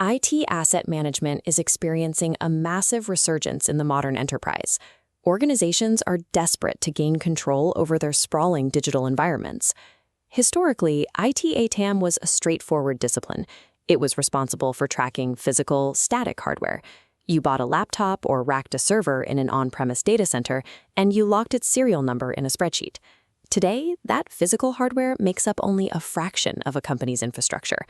IT asset management is experiencing a massive resurgence in the modern enterprise. Organizations are desperate to gain control over their sprawling digital environments. Historically, ITAM was a straightforward discipline. It was responsible for tracking physical, static hardware. You bought a laptop or racked a server in an on-premise data center, and you locked its serial number in a spreadsheet. Today, that physical hardware makes up only a fraction of a company's infrastructure.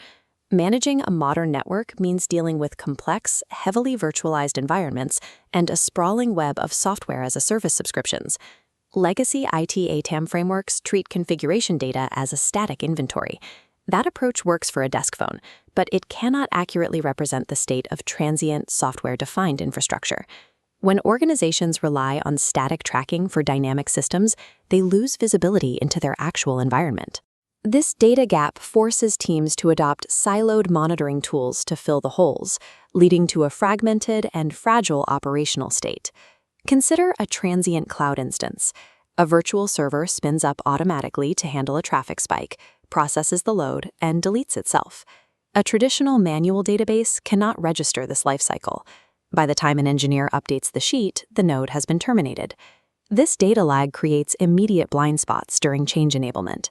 Managing a modern network means dealing with complex, heavily virtualized environments and a sprawling web of software-as-a-service subscriptions. Legacy ITAM frameworks treat configuration data as a static inventory. That approach works for a desk phone, but it cannot accurately represent the state of transient, software-defined infrastructure. When organizations rely on static tracking for dynamic systems, they lose visibility into their actual environment. This data gap forces teams to adopt siloed monitoring tools to fill the holes, leading to a fragmented and fragile operational state. Consider a transient cloud instance. A virtual server spins up automatically to handle a traffic spike, processes the load, and deletes itself. A traditional manual database cannot register this lifecycle. By the time an engineer updates the sheet, the node has been terminated. This data lag creates immediate blind spots during change enablement.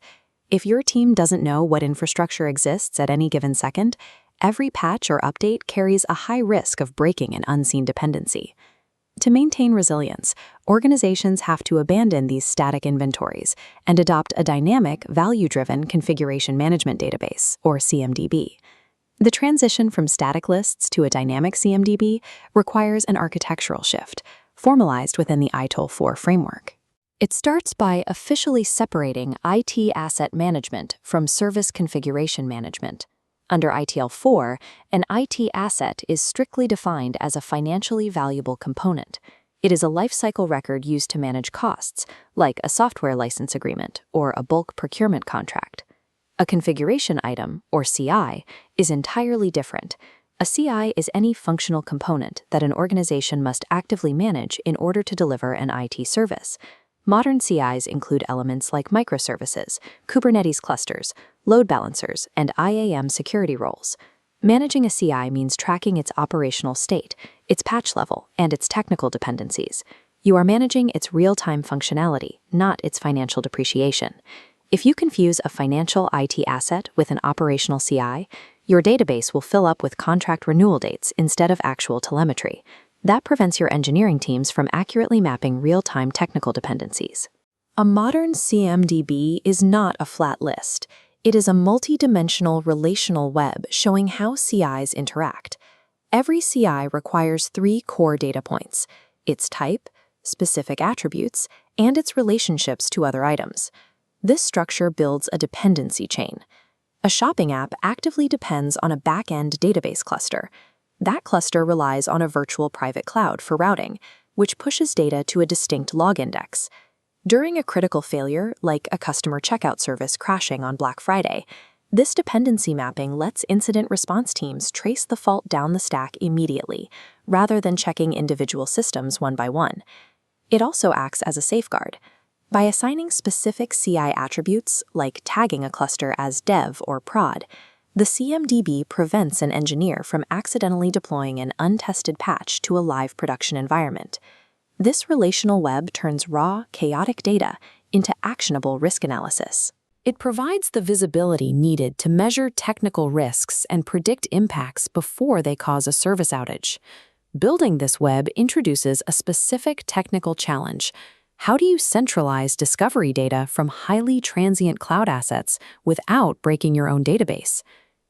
If your team doesn't know what infrastructure exists at any given second, every patch or update carries a high risk of breaking an unseen dependency. To maintain resilience, organizations have to abandon these static inventories and adopt a dynamic, value-driven configuration management database, or CMDB. The transition from static lists to a dynamic CMDB requires an architectural shift, formalized within the ITIL 4 framework. It starts by officially separating IT asset management from service configuration management. Under ITL 4, an IT asset is strictly defined as a financially valuable component. It is a lifecycle record used to manage costs, like a software license agreement or a bulk procurement contract. A configuration item, or CI, is entirely different. A CI is any functional component that an organization must actively manage in order to deliver an IT service. Modern CIs include elements like microservices, Kubernetes clusters, load balancers, and IAM security roles. Managing a CI means tracking its operational state, its patch level, and its technical dependencies. You are managing its real-time functionality, not its financial depreciation. If you confuse a financial IT asset with an operational CI, your database will fill up with contract renewal dates instead of actual telemetry. That prevents your engineering teams from accurately mapping real-time technical dependencies. A modern CMDB is not a flat list. It is a multi-dimensional relational web showing how CIs interact. Every CI requires 3 core data points: its type, specific attributes, and its relationships to other items. This structure builds a dependency chain. A shopping app actively depends on a back-end database cluster. That cluster relies on a virtual private cloud for routing, which pushes data to a distinct log index. During a critical failure, like a customer checkout service crashing on Black Friday, this dependency mapping lets incident response teams trace the fault down the stack immediately, rather than checking individual systems one by one. It also acts as a safeguard. By assigning specific CI attributes, like tagging a cluster as dev or prod, the CMDB prevents an engineer from accidentally deploying an untested patch to a live production environment. This relational web turns raw, chaotic data into actionable risk analysis. It provides the visibility needed to measure technical risks and predict impacts before they cause a service outage. Building this web introduces a specific technical challenge. How do you centralize discovery data from highly transient cloud assets without breaking your own database?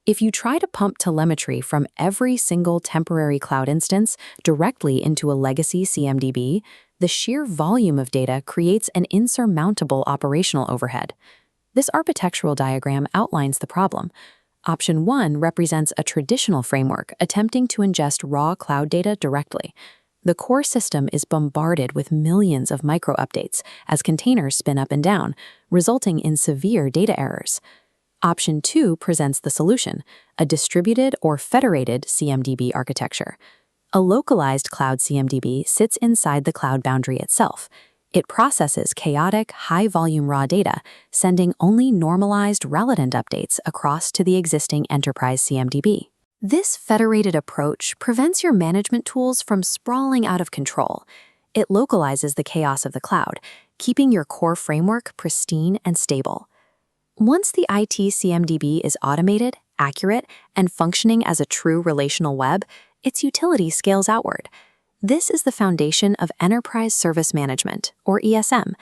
If you try to pump telemetry from every single temporary cloud instance directly into a legacy CMDB, the sheer volume of data creates an insurmountable operational overhead. This architectural diagram outlines the problem. Option 1 represents a traditional framework attempting to ingest raw cloud data directly. The core system is bombarded with millions of micro-updates as containers spin up and down, resulting in severe data errors. Option 2 presents the solution, a distributed or federated CMDB architecture. A localized cloud CMDB sits inside the cloud boundary itself. It processes chaotic, high-volume raw data, sending only normalized relevant updates across to the existing enterprise CMDB. This federated approach prevents your management tools from sprawling out of control. It localizes the chaos of the cloud, keeping your core framework pristine and stable. Once the IT CMDB is automated, accurate, and functioning as a true relational web, its utility scales outward. This is the foundation of Enterprise Service Management, or ESM.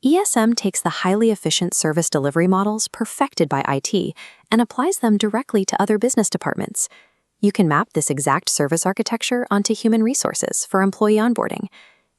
ESM takes the highly efficient service delivery models perfected by IT and applies them directly to other business departments. You can map this exact service architecture onto human resources for employee onboarding.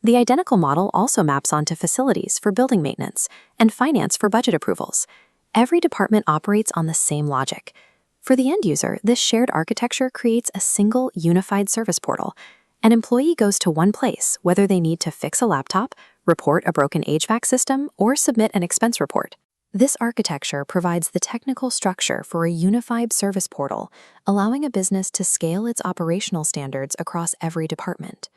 The identical model also maps onto facilities for building maintenance and finance for budget approvals. Every department operates on the same logic. For the end user, this shared architecture creates a single, unified service portal. An employee goes to one place, whether they need to fix a laptop, report a broken HVAC system, or submit an expense report. This architecture provides the technical structure for a unified service portal, allowing a business to scale its operational standards across every department.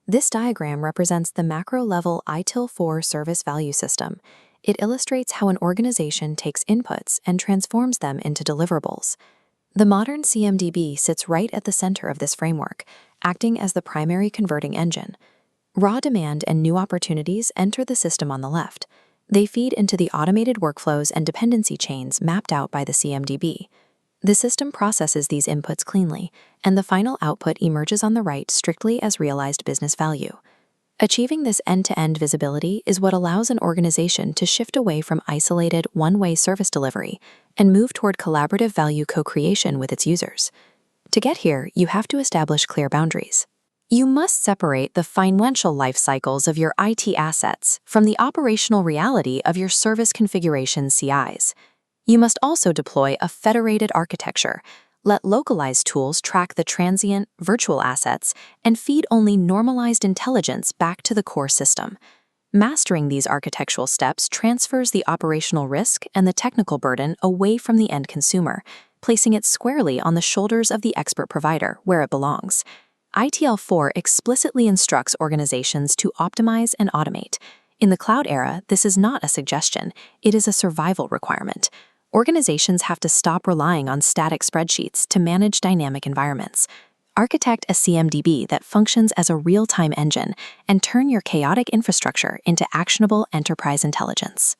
This diagram represents the macro-level ITIL-4 service value system. It illustrates how an organization takes inputs and transforms them into deliverables. The modern CMDB sits right at the center of this framework, acting as the primary converting engine. Raw demand and new opportunities enter the system on the left. They feed into the automated workflows and dependency chains mapped out by the CMDB. The system processes these inputs cleanly, and the final output emerges on the right strictly as realized business value. Achieving this end-to-end visibility is what allows an organization to shift away from isolated, one-way service delivery and move toward collaborative value co-creation with its users. To get here, you have to establish clear boundaries. You must separate the financial life cycles of your IT assets from the operational reality of your service configuration CIs. You must also deploy a federated architecture. Let localized tools track the transient, virtual assets, and feed only normalized intelligence back to the core system. Mastering these architectural steps transfers the operational risk and the technical burden away from the end consumer, placing it squarely on the shoulders of the expert provider, where it belongs. ITIL-4 explicitly instructs organizations to optimize and automate. In the cloud era, this is not a suggestion, it is a survival requirement. Organizations have to stop relying on static spreadsheets to manage dynamic environments. Architect a CMDB that functions as a real-time engine and turn your chaotic infrastructure into actionable enterprise intelligence.